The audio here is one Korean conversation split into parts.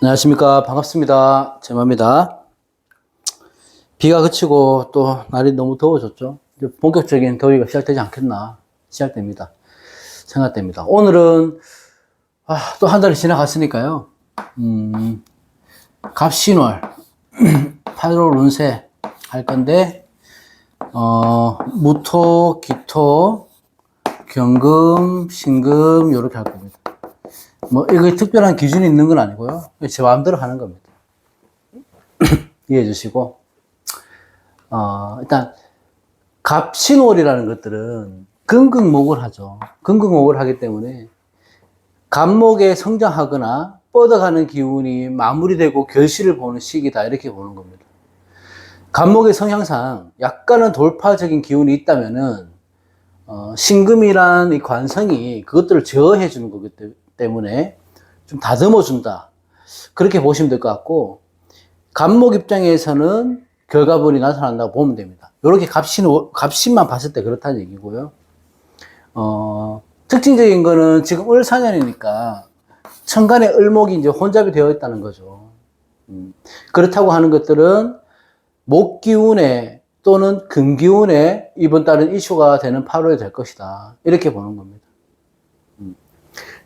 안녕하십니까. 반갑습니다. 제마입니다. 비가 그치고 또 날이 너무 더워졌죠. 이제 본격적인 더위가 시작되지 않겠나. 시작됩니다. 생각됩니다. 오늘은, 또 한 달이 지나갔으니까요. 갑신월, 8월 운세 할 건데, 무토, 기토, 경금, 신금, 요렇게 할 겁니다. 뭐, 이거 특별한 기준이 있는 건 아니고요. 제 마음대로 하는 겁니다. 이해해 주시고. 일단, 갑신월이라는 것들은 금극목을 하죠. 금극목을 하기 때문에, 갑목에 성장하거나 뻗어가는 기운이 마무리되고 결실을 보는 시기다. 이렇게 보는 겁니다. 갑목의 성향상 약간은 돌파적인 기운이 있다면은, 신금이란 이 관성이 그것들을 제어해 주는 거기 때문에 좀 다듬어 준다. 그렇게 보시면 될 것 같고, 갑목 입장에서는 결과물이 나타난다고 보면 됩니다. 이렇게 갑신만 봤을 때 그렇다는 얘기고요. 특징적인 거는 지금 을사년이니까 천간에 을목이 이제 혼잡이 되어 있다는 거죠. 그렇다고 하는 것들은 목 기운에 또는 금 기운에 이번 달은 이슈가 되는 8월이 될 것이다. 이렇게 보는 겁니다.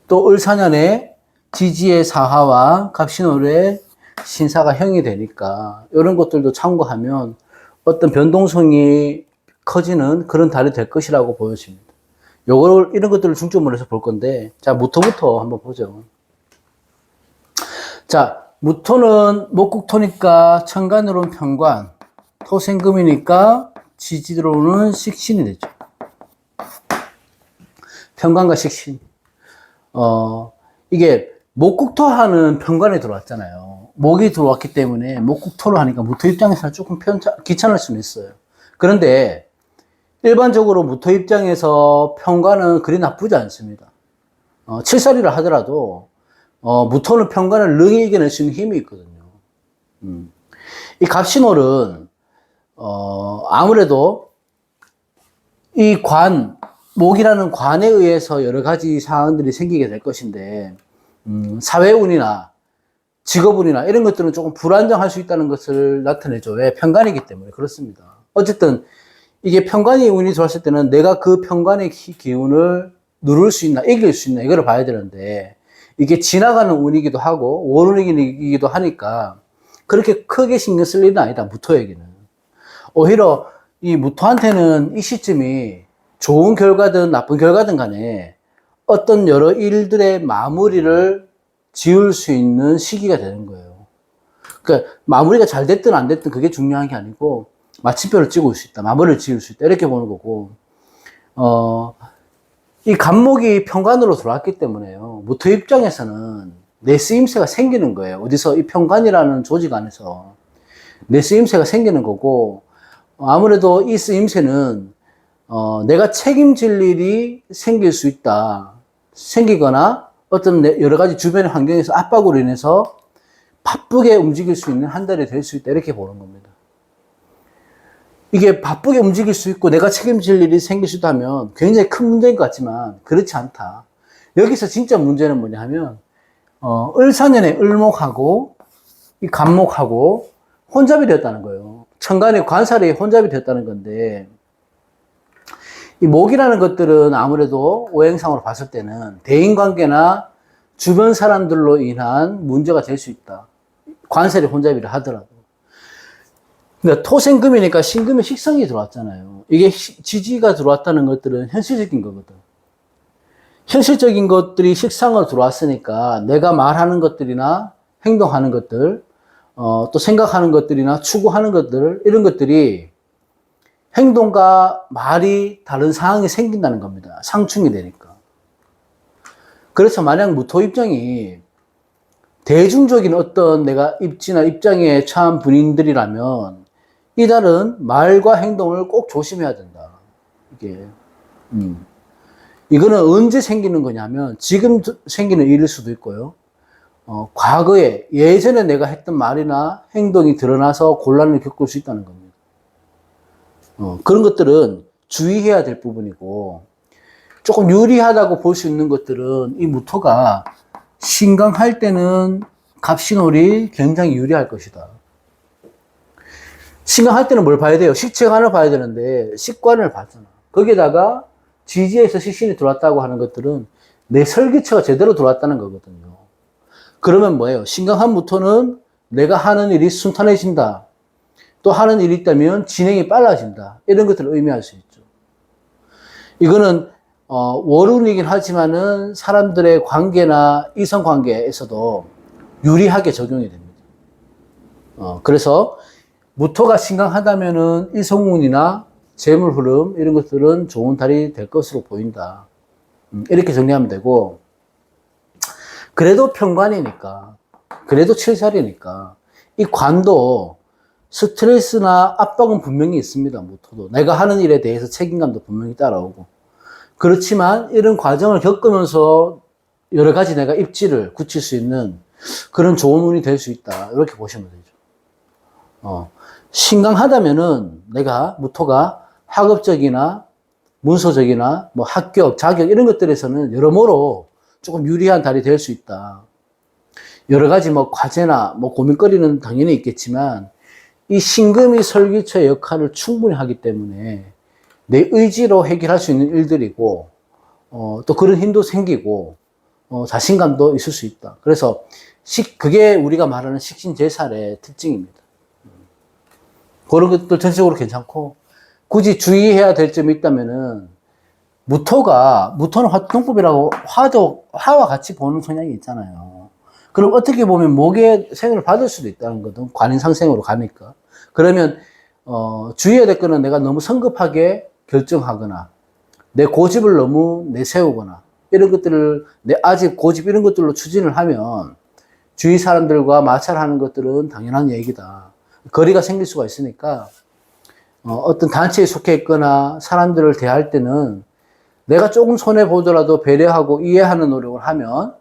또 을사년에 지지의 사화와 갑신월의 신사가 형이 되니까 이런 것들도 참고하면 어떤 변동성이 커지는 그런 달이 될 것이라고 보여집니다. 이런 것들을 중점으로 해서 볼 건데, 자, 무토부터 한번 보죠. 자, 무토는 목국토니까 천간으로는 편관, 토생금이니까 지지로는 식신이 되죠. 편관과 식신. 이게 목국토하는 편관에 들어왔잖아요. 목이 들어왔기 때문에 목국토를 하니까 무토 입장에서는 조금 귀찮을 수는 있어요. 그런데 일반적으로 무토 입장에서 편관은 그리 나쁘지 않습니다. 칠살이라 하더라도 무토는 편관을 능히 이겨낼 수 있는 힘이 있거든요. 이 갑신월은 아무래도 이 목이라는 관에 의해서 여러 가지 상황들이 생기게 될 것인데, 사회운이나 직업운이나 이런 것들은 조금 불안정할 수 있다는 것을 나타내죠. 왜? 편관이기 때문에 그렇습니다. 어쨌든 이게 편관이 운이 들어왔을 때는 내가 그 편관의 기운을 누를 수 있나, 이길 수 있나, 이거를 봐야 되는데, 이게 지나가는 운이기도 하고 월운이기도 하니까 그렇게 크게 신경 쓸 일은 아니다. 무토에게는. 오히려 이 무토한테는 이 시점이 좋은 결과든 나쁜 결과든 간에 어떤 여러 일들의 마무리를 지을 수 있는 시기가 되는 거예요. 그러니까 마무리가 잘 됐든 안 됐든 그게 중요한 게 아니고 마침표를 찍을 수 있다. 마무리를 지을 수 있다. 이렇게 보는 거고, 이 갑목이 편관으로 들어왔기 때문에요. 무토 입장에서는 내 쓰임새가 생기는 거예요. 어디서 이 편관이라는 조직 안에서 내 쓰임새가 생기는 거고, 아무래도 이 쓰임새는 내가 책임질 일이 생길 수 있다. 생기거나 어떤 여러 가지 주변의 환경에서 압박으로 인해서 바쁘게 움직일 수 있는 한 달이 될 수 있다. 이렇게 보는 겁니다. 이게 바쁘게 움직일 수 있고 내가 책임질 일이 생길 수 있다면 굉장히 큰 문제인 것 같지만 그렇지 않다. 여기서 진짜 문제는 뭐냐 하면 을사년에 을목하고 이 갑목하고 혼잡이 되었다는 거예요. 천간의 관살이 혼잡이 되었다는 건데, 이 목이라는 것들은 아무래도 오행상으로 봤을 때는 대인관계나 주변 사람들로 인한 문제가 될 수 있다. 관살이 혼잡이라 하더라도. 그러니까 토생금이니까 신금의 식성이 들어왔잖아요. 이게 지지가 들어왔다는 것들은 현실적인 거거든. 현실적인 것들이 식상으로 들어왔으니까 내가 말하는 것들이나 행동하는 것들, 또 생각하는 것들이나 추구하는 것들, 이런 것들이 행동과 말이 다른 상황이 생긴다는 겁니다. 상충이 되니까. 그래서 만약 무토 입장이 대중적인 어떤 내가 입지나 입장에 처한 분인들이라면 이달은 말과 행동을 꼭 조심해야 된다. 이게, 이거는 언제 생기는 거냐면 지금 생기는 일일 수도 있고요. 과거에 예전에 내가 했던 말이나 행동이 드러나서 곤란을 겪을 수 있다는 겁니다. 그런 것들은 주의해야 될 부분이고, 조금 유리하다고 볼 수 있는 것들은 이 무토가 신강할 때는 갑신홀이 굉장히 유리할 것이다. 신강할 때는 뭘 봐야 돼요? 식체관을 봐야 되는데 식관을 봤잖아. 거기에다가 지지에서 식신이 들어왔다고 하는 것들은 내 설기체가 제대로 들어왔다는 거거든요. 그러면 뭐예요? 신강한 무토는 내가 하는 일이 순탄해진다. 또 하는 일이 있다면 진행이 빨라진다. 이런 것들을 의미할 수 있죠. 이거는 월운이긴 하지만은 사람들의 관계나 이성 관계에서도 유리하게 적용이 됩니다. 그래서 무토가 신강하다면은 이성운이나 재물 흐름 이런 것들은 좋은 달이 될 것으로 보인다. 이렇게 정리하면 되고, 그래도 편관이니까, 그래도 7살이니까 이 관도 스트레스나 압박은 분명히 있습니다. 무토도 내가 하는 일에 대해서 책임감도 분명히 따라오고, 그렇지만 이런 과정을 겪으면서 여러 가지 내가 입지를 굳힐 수 있는 그런 좋은 운이 될 수 있다. 이렇게 보시면 되죠. 신강하다면은 내가 무토가 학업적이나 문서적이나 뭐 합격, 자격 이런 것들에서는 여러모로 조금 유리한 달이 될 수 있다. 여러 가지 뭐 과제나 뭐 고민거리는 당연히 있겠지만 이 신금이 설기처의 역할을 충분히 하기 때문에 내 의지로 해결할 수 있는 일들이고, 또 그런 힘도 생기고, 자신감도 있을 수 있다. 그래서 그게 우리가 말하는 식신제살의 특징입니다. 그런 것들 전체적으로 괜찮고, 굳이 주의해야 될 점이 있다면은, 무토는 화통법이라고 화와 같이 보는 성향이 있잖아요. 그럼 어떻게 보면 목의 생을 받을 수도 있다는 거든. 관인상생으로 가니까. 그러면, 주의해야 될 거는 내가 너무 성급하게 결정하거나, 내 고집을 너무 내세우거나, 이런 것들을, 내 아직 고집 이런 것들로 추진을 하면, 주위 사람들과 마찰하는 것들은 당연한 얘기다. 거리가 생길 수가 있으니까, 어떤 단체에 속해 있거나 사람들을 대할 때는 내가 조금 손해보더라도 배려하고 이해하는 노력을 하면,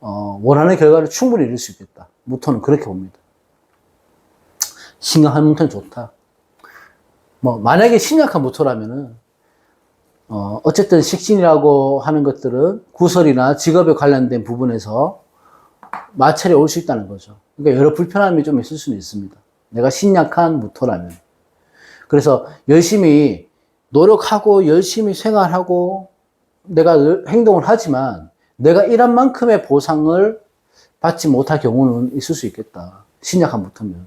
원하는 결과를 충분히 이룰 수 있겠다. 무토는 그렇게 봅니다. 신강한 무토는 좋다. 만약에 신약한 무토라면은, 어쨌든 식신이라고 하는 것들은 구설이나 직업에 관련된 부분에서 마찰이 올 수 있다는 거죠. 그러니까 여러 불편함이 좀 있을 수는 있습니다. 내가 신약한 무토라면. 그래서 열심히 노력하고 열심히 생활하고 내가 행동을 하지만 내가 일한 만큼의 보상을 받지 못할 경우는 있을 수 있겠다. 신약한 무토면.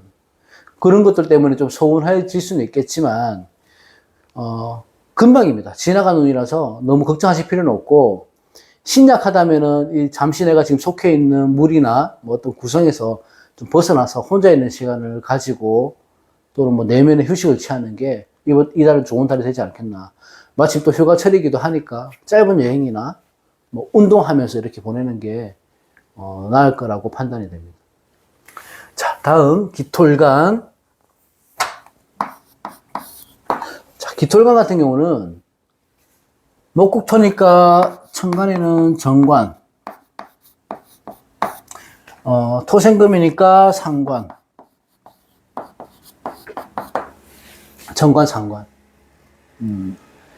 그런 것들 때문에 좀 서운해질 수는 있겠지만, 금방입니다. 지나가는 운이라서 너무 걱정하실 필요는 없고, 신약하다면은 잠시 내가 지금 속해 있는 물이나 뭐 어떤 구성에서 좀 벗어나서 혼자 있는 시간을 가지고 또는 뭐 내면의 휴식을 취하는 게 이 달은 좋은 달이 되지 않겠나. 마침 또 휴가철이기도 하니까 짧은 여행이나 뭐 운동하면서 이렇게 보내는 게 나을 거라고 판단이 됩니다. 자, 다음 기토일간. 자, 기토일간 같은 경우는 목국토니까 천간에는 정관, 토생금이니까 상관, 정관, 상관.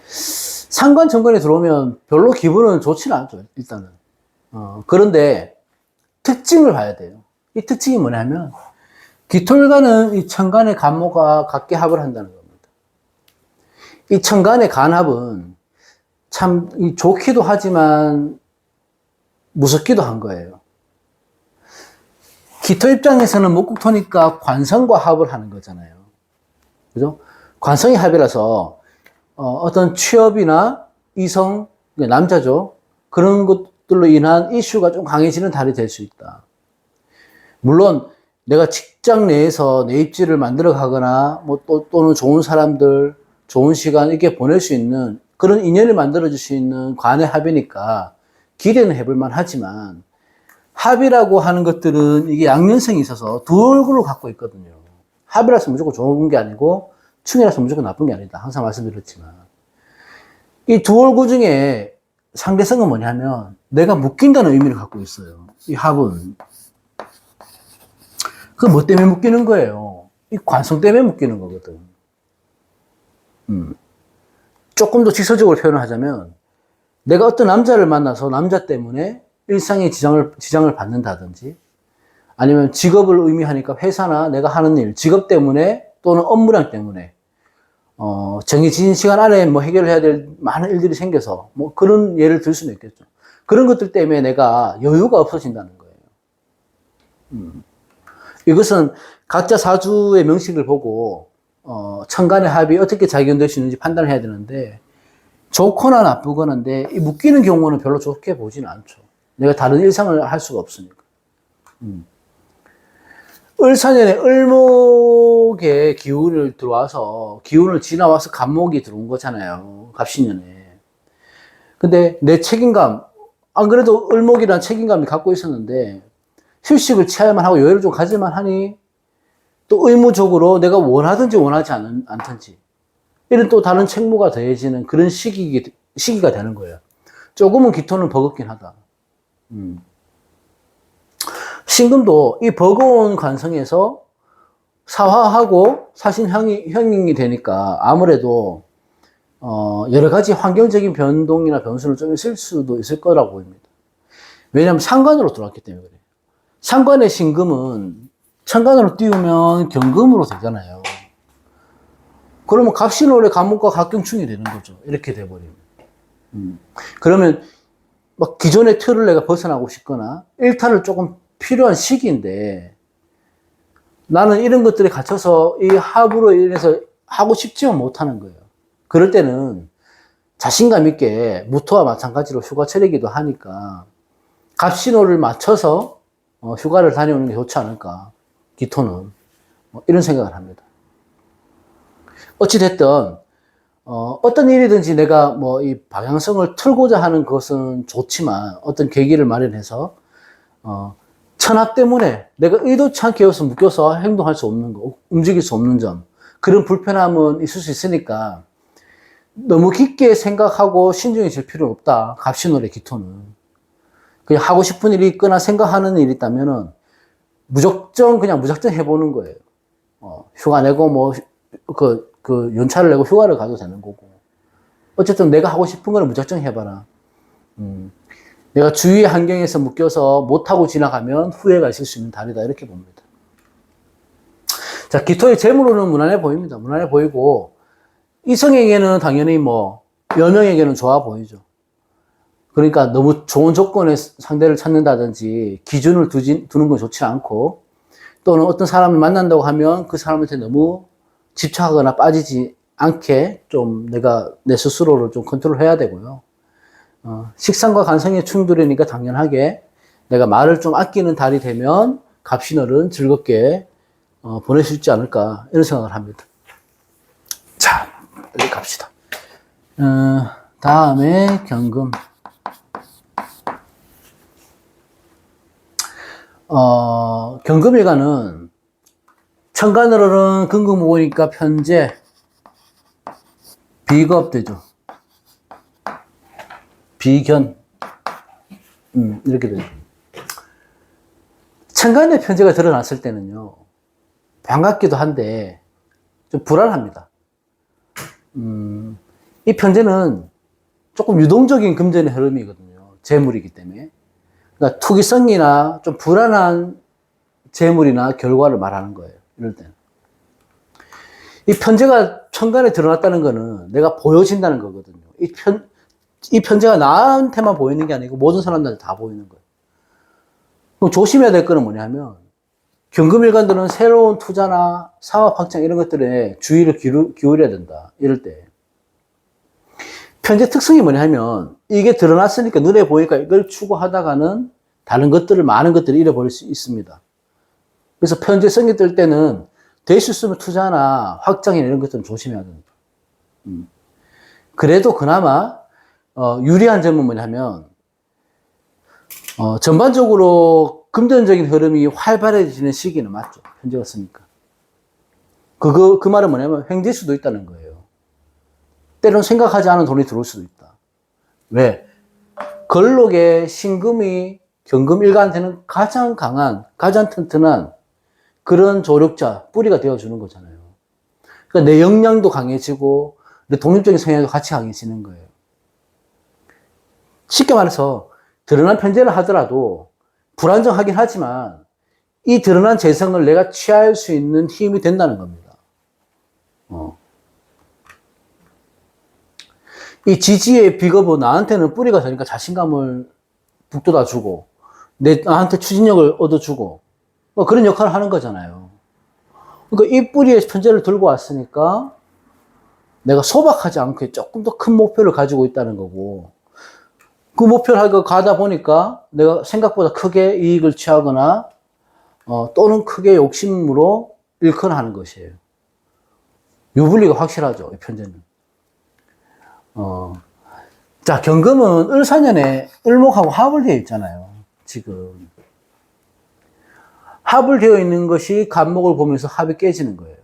상관, 정관에 들어오면 별로 기분은 좋지는 않죠, 일단은. 그런데 특징을 봐야 돼요. 이 특징이 뭐냐면, 기토일간은 이 천간의 간모가 같게 합을 한다는 겁니다. 이 천간의 간합은 참 좋기도 하지만 무섭기도 한 거예요. 기토 입장에서는 목국토니까 관성과 합을 하는 거잖아요. 그죠? 관성의 합이라서 어떤 취업이나 이성, 남자죠. 그런 것들로 인한 이슈가 좀 강해지는 달이 될 수 있다. 물론 내가 직장 내에서 내 입지를 만들어 가거나 또는 좋은 사람들, 좋은 시간 이렇게 보낼 수 있는 그런 인연을 만들어줄 수 있는 관의 합이니까 기대는 해볼만 하지만, 합이라고 하는 것들은 이게 양면성이 있어서 두 얼굴을 갖고 있거든요. 합이라서 무조건 좋은 게 아니고 충이라서 무조건 나쁜 게 아니다. 항상 말씀드렸지만. 이 두 얼굴 중에 상대성은 뭐냐면 내가 묶인다는 의미를 갖고 있어요. 이 합은. 그 뭐 때문에 묶이는 거예요? 이 관성 때문에 묶이는 거거든. 조금 더 직설적으로 표현을 하자면 내가 어떤 남자를 만나서 남자 때문에 일상에 지장을 받는다든지, 아니면 직업을 의미하니까 회사나 내가 하는 일, 직업 때문에 또는 업무량 때문에 정해진 시간 안에 뭐 해결해야 될 많은 일들이 생겨서 뭐 그런 예를 들 수는 있겠죠. 그런 것들 때문에 내가 여유가 없어진다는 거예요. 이것은 각자 사주의 명식을 보고 천간의 합이 어떻게 작용될 수 있는지 판단을 해야 되는데 좋거나 나쁘거나인데 이 묶이는 경우는 별로 좋게 보지는 않죠. 내가 다른 일상을 할 수가 없으니까. 을사년에 을목의 기운을 들어와서 기운을 지나와서 갑목이 들어온 거잖아요. 갑신년에. 근데 내 책임감, 안 그래도 을목이란 책임감이 갖고 있었는데 휴식을 취할만 하고 여유를 좀 가질만 하니 또 의무적으로 내가 원하든지 원하지 않든지 이런 또 다른 책무가 더해지는 그런 시기가 되는 거예요. 조금은 기토는 버겁긴 하다. 신금도 이 버거운 관성에서 사화하고 사신형이 되니까 아무래도 여러 가지 환경적인 변동이나 변수를 좀 있을 수도 있을 거라고 보입니다. 왜냐하면 상관으로 들어왔기 때문에 그래요. 상관의 신금은 천간으로 띄우면 경금으로 되잖아요. 그러면 갑신월에 갑목과 갑경충이 되는 거죠. 이렇게 돼버리면. 그러면 막 기존의 틀을 내가 벗어나고 싶거나 일탈을 조금 필요한 시기인데 나는 이런 것들에 갇혀서 이 합으로 인해서 하고 싶지만 못하는 거예요. 그럴 때는 자신감 있게 무토와 마찬가지로 휴가철이기도 하니까 갑신호를 맞춰서 휴가를 다녀오는 게 좋지 않을까. 기토는 이런 생각을 합니다. 어찌됐든 어떤 일이든지 내가 뭐 이 방향성을 틀고자 하는 것은 좋지만 어떤 계기를 마련해서 천하 때문에 내가 의도치 않게 여기서 묶여서 행동할 수 없는 거, 움직일 수 없는 점, 그런 불편함은 있을 수 있으니까 너무 깊게 생각하고 신중해질 필요는 없다. 갑신월의 기토는. 그냥 하고 싶은 일이 있거나 생각하는 일이 있다면은 그냥 무작정 해보는 거예요. 휴가 내고 연차를 내고 휴가를 가도 되는 거고. 어쨌든 내가 하고 싶은 거는 무작정 해봐라. 내가 주위의 환경에서 묶여서 못하고 지나가면 후회가 있을 수 있는 달이다. 이렇게 봅니다. 자, 기토의 재물로는 무난해 보입니다. 무난해 보이고, 이성에게는 당연히 여명에게는 좋아 보이죠. 그러니까 너무 좋은 조건의 상대를 찾는다든지 기준을 두는 건 좋지 않고 또는 어떤 사람을 만난다고 하면 그 사람한테 너무 집착하거나 빠지지 않게 좀 내가 내 스스로를 좀 컨트롤해야 되고요. 식상과 관성의 충돌이니까 당연하게 내가 말을 좀 아끼는 달이 되면 갑신월은 즐겁게 보낼 수 있지 않을까 이런 생각을 합니다. 자, 빨리 갑시다. 다음에 경금. 경금일간은 천간으로는 금금오니까 편재, 비겁되죠. 비견, 이렇게 되죠. 천간에 편재가 드러났을 때는요, 반갑기도 한데 좀 불안합니다. 이 편재는 조금 유동적인 금전의 흐름이거든요. 재물이기 때문에. 그러니까 투기성이나 좀 불안한 재물이나 결과를 말하는 거예요. 이럴 때는. 이 편재가 천간에 드러났다는 거는 내가 보여진다는 거거든요. 이 편재가 나한테만 보이는 게 아니고 모든 사람들한테 다 보이는 거예요. 그럼 조심해야 될 거는 뭐냐면 경금일간들은 새로운 투자나 사업 확장 이런 것들에 주의를 기울여야 된다. 이럴 때. 편재 특성이 뭐냐면 이게 드러났으니까 눈에 보이니까 이걸 추구하다가는 다른 것들을 많은 것들을 잃어버릴 수 있습니다. 그래서 편재성이 뜰 때는 될 수 있으면 투자나 확장이나 이런 것들은 조심해야 됩니다. 그래도 그나마 유리한 점은 뭐냐면 전반적으로 금전적인 흐름이 활발해지는 시기는 맞죠. 편재가 쓰니까. 그 말은 뭐냐면 횡재일 수도 있다는 거예요. 때로는 생각하지 않은 돈이 들어올 수도 있다. 왜? 걸록의 신금이 경금일간한테는 가장 강한, 가장 튼튼한 그런 조력자, 뿌리가 되어주는 거잖아요. 그러니까 내 역량도 강해지고 내 독립적인 성향도 같이 강해지는 거예요. 쉽게 말해서 드러난 편재를 하더라도 불안정하긴 하지만 이 드러난 재성을 내가 취할 수 있는 힘이 된다는 겁니다. 이 지지의 비겁은 나한테는 뿌리가 되니까 자신감을 북돋아주고, 나한테 추진력을 얻어주고, 그런 역할을 하는 거잖아요. 그러니까 이 뿌리에 편제를 들고 왔으니까 내가 소박하지 않게 조금 더 큰 목표를 가지고 있다는 거고, 그 목표를 하고 가다 보니까 내가 생각보다 크게 이익을 취하거나, 또는 크게 욕심으로 일컬어 하는 것이에요. 유불리가 확실하죠, 이 편제는. 자, 경금은 을사년에 을목하고 합을 되어 있잖아요, 지금. 합을 되어 있는 것이 간목을 보면서 합이 깨지는 거예요.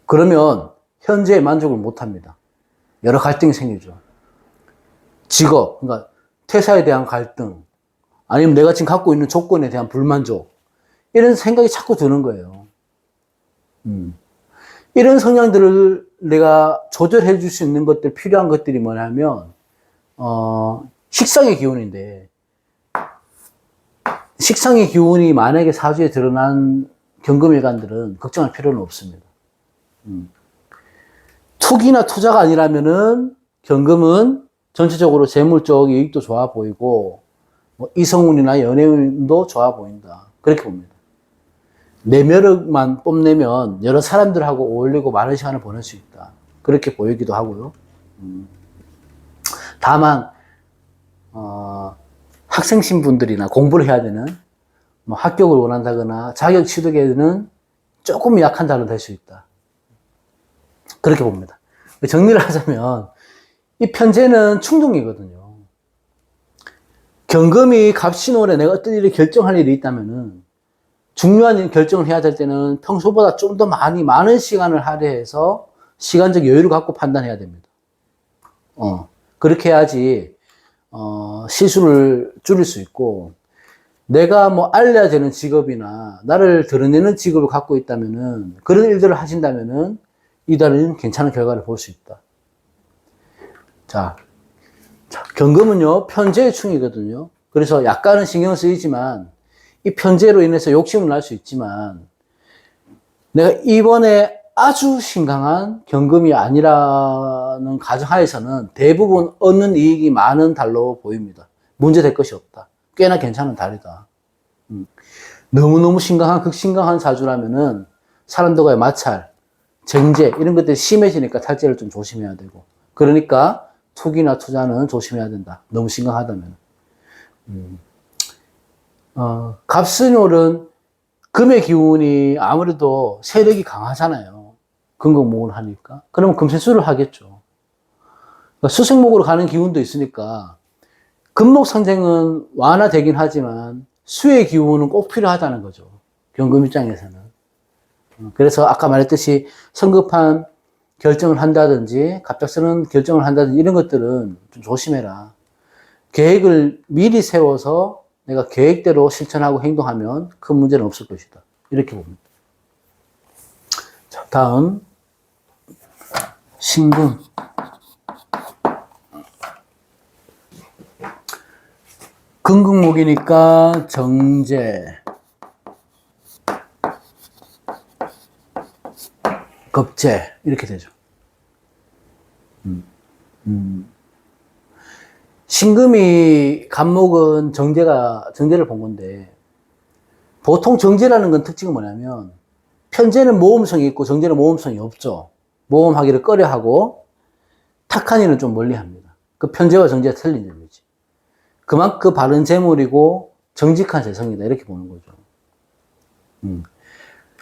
그러면 현재에 만족을 못 합니다. 여러 갈등이 생기죠. 직업, 그러니까 퇴사에 대한 갈등, 아니면 내가 지금 갖고 있는 조건에 대한 불만족, 이런 생각이 자꾸 드는 거예요. 이런 성향들을 내가 조절해 줄 수 있는 것들, 필요한 것들이 뭐냐면, 식상의 기운인데, 식상의 기운이 만약에 사주에 드러난 경금일간들은 걱정할 필요는 없습니다. 투기나 투자가 아니라면은 경금은 전체적으로 재물적 이익도 좋아 보이고, 이성운이나 연애운도 좋아 보인다. 그렇게 봅니다. 내면력만 뽐내면 여러 사람들하고 어울리고 많은 시간을 보낼 수 있다. 그렇게 보이기도 하고요. 다만, 학생 신분들이나 공부를 해야 되는, 합격을 원한다거나 자격 취득에는 조금 약한 자는 될 수 있다. 그렇게 봅니다. 정리를 하자면, 이 편제는 충동이거든요. 경금이 갑신월에 내가 어떤 일을 결정할 일이 있다면은, 중요한 결정을 해야 될 때는 평소보다 좀 더 많은 시간을 할애해서 시간적 여유를 갖고 판단해야 됩니다. 그렇게 해야지, 실수를 줄일 수 있고, 내가 알려야 되는 직업이나 나를 드러내는 직업을 갖고 있다면은, 그런 일들을 하신다면은, 이달은 괜찮은 결과를 볼 수 있다. 자, 경금은요, 편제의 충이거든요. 그래서 약간은 신경 쓰이지만, 이 편제로 인해서 욕심을 날 수 있지만, 내가 이번에 아주 신강한 경금이 아니라는 가정하에서는 대부분 얻는 이익이 많은 달로 보입니다. 문제될 것이 없다. 꽤나 괜찮은 달이다. 너무너무 심각한, 극심각한 사주라면은 사람들과의 마찰, 쟁제, 이런 것들이 심해지니까 탈제를 좀 조심해야 되고. 그러니까 투기나 투자는 조심해야 된다. 너무 심각하다면. 갑신월은 금의 기운이 아무래도 세력이 강하잖아요. 금극목을 하니까. 그러면 금세수를 하겠죠. 그러니까 수생목으로 가는 기운도 있으니까 금목 상쟁은 완화되긴 하지만 수의 기운은 꼭 필요하다는 거죠. 경금 입장에서는. 그래서 아까 말했듯이 성급한 결정을 한다든지 갑작스러운 결정을 한다든지 이런 것들은 좀 조심해라. 계획을 미리 세워서 내가 계획대로 실천하고 행동하면 큰 문제는 없을 것이다. 이렇게 봅니다. 자, 다음 신금. 금극목이니까 정제, 겁제 이렇게 되죠. 신금이 간목은 정제를 본 건데, 보통 정제라는 건 특징은 뭐냐면 편제는 모험성이 있고 정제는 모험성이 없죠. 모험하기를 꺼려하고 탁한 일은 좀 멀리합니다. 그 편제와 정제가 틀린 점이지. 그만큼 바른 재물이고 정직한 재성이다 이렇게 보는 거죠.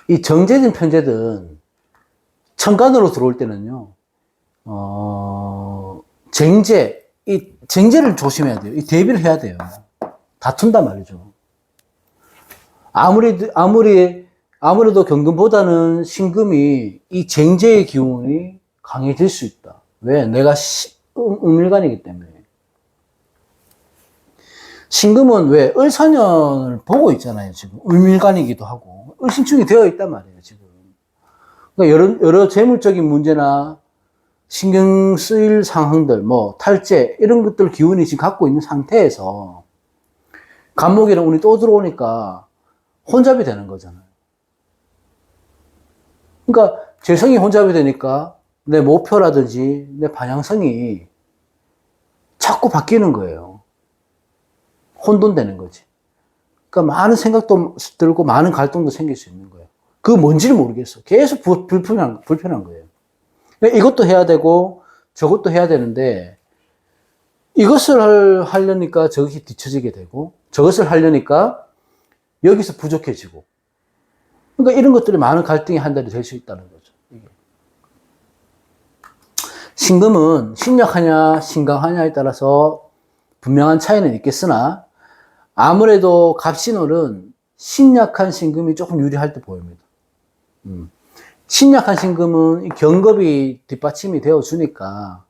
이 정제든 편제든 천간으로 들어올 때는요, 쟁제, 이 쟁제를 조심해야 돼요. 이 대비를 해야 돼요. 다툰단 말이죠. 아무래도 경금보다는 신금이 이 쟁제의 기운이 강해질 수 있다. 왜? 내가 음일간이기 때문에. 신금은 왜? 을사년을 보고 있잖아요, 지금. 음일간이기도 하고. 을신충이 되어 있단 말이에요, 지금. 그러니까 여러 재물적인 문제나 신경 쓰일 상황들, 탈제, 이런 것들 기운이 지금 갖고 있는 상태에서, 간목이랑 운이 또 들어오니까, 혼잡이 되는 거잖아요. 그러니까 재성이 혼잡이 되니까 내 목표라든지 내 방향성이 자꾸 바뀌는 거예요. 혼돈되는 거지. 그러니까 많은 생각도 들고 많은 갈등도 생길 수 있는 거예요. 그거 뭔지를 모르겠어. 계속 불편한 거예요. 그러니까 이것도 해야 되고 저것도 해야 되는데 이것을 하려니까 저것이 뒤처지게 되고 저것을 하려니까 여기서 부족해지고 그러니까 이런 것들이 많은 갈등의 한 달이 될 수 있다는 거죠. 신금은 신약하냐 신강하냐에 따라서 분명한 차이는 있겠으나 아무래도 갑신월은 신약한 신금이 조금 유리할 때 보입니다. 신약한 신금은 경겁이 뒷받침이 되어 주니까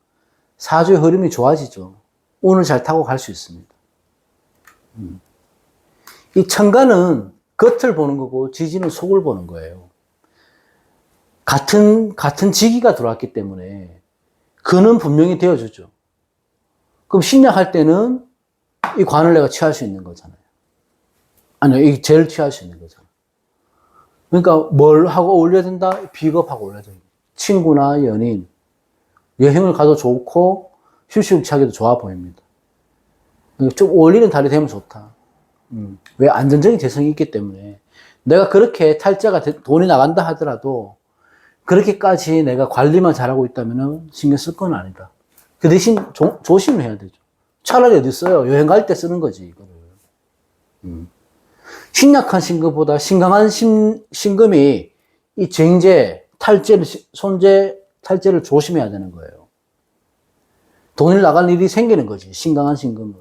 사주의 흐름이 좋아지죠. 운을 잘 타고 갈 수 있습니다. 이 천간은 겉을 보는 거고 지지는 속을 보는 거예요. 같은 지기가 들어왔기 때문에 근은 분명히 되어주죠. 그럼 신약할 때는 이 관을 내가 취할 수 있는 거잖아요. 아니요, 이 죄를 취할 수 있는 거잖아요. 그러니까 뭘 하고 어울려야 된다? 비겁하고 어울려야 된다. 친구나 연인, 여행을 가도 좋고 휴식하기도 좋아 보입니다. 좀 어울리는 달이 되면 좋다. 왜? 안전적인 재성이 있기 때문에 내가 그렇게 탈자가 돈이 나간다 하더라도 그렇게까지 내가 관리만 잘하고 있다면 신경 쓸 건 아니다. 그 대신 조심을 해야 되죠. 차라리 어디 써요? 여행 갈 때 쓰는 거지, 이거를. 신약한 신금보다 신강한 신금이 이 쟁제, 탈제를, 탈제를 조심해야 되는 거예요. 돈이 나갈 일이 생기는 거지, 신강한 신금은.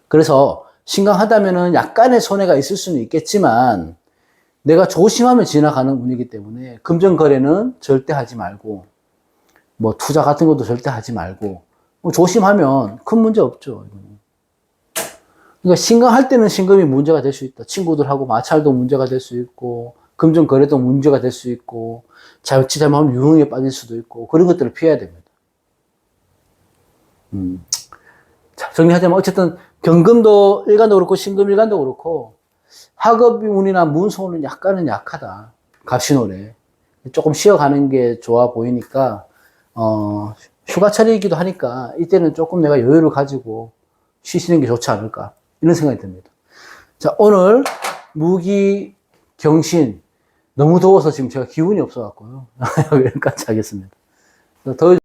그래서 신강하다면은 약간의 손해가 있을 수는 있겠지만 내가 조심하면 지나가는 운이기 때문에 금전 거래는 절대 하지 말고 뭐 투자 같은 것도 절대 하지 말고 뭐 조심하면 큰 문제 없죠. 그러니까 신강할 때는 신금이 문제가 될 수 있다. 친구들하고 마찰도 문제가 될 수 있고 금전 거래도 문제가 될 수 있고 잘못하면 유흥에 빠질 수도 있고 그런 것들을 피해야 됩니다. 자, 정리하자면 어쨌든 경금도 일간도 그렇고 신금 일간도 그렇고 학업운이나 문서운은 약간은 약하다. 갑신월에 조금 쉬어가는 게 좋아 보이니까 휴가철이기도 하니까 이때는 조금 내가 여유를 가지고 쉬시는 게 좋지 않을까 이런 생각이 듭니다. 자, 오늘 무기 경신 너무 더워서 지금 제가 기운이 없어갖고요. 여기까지 하겠습니다. 더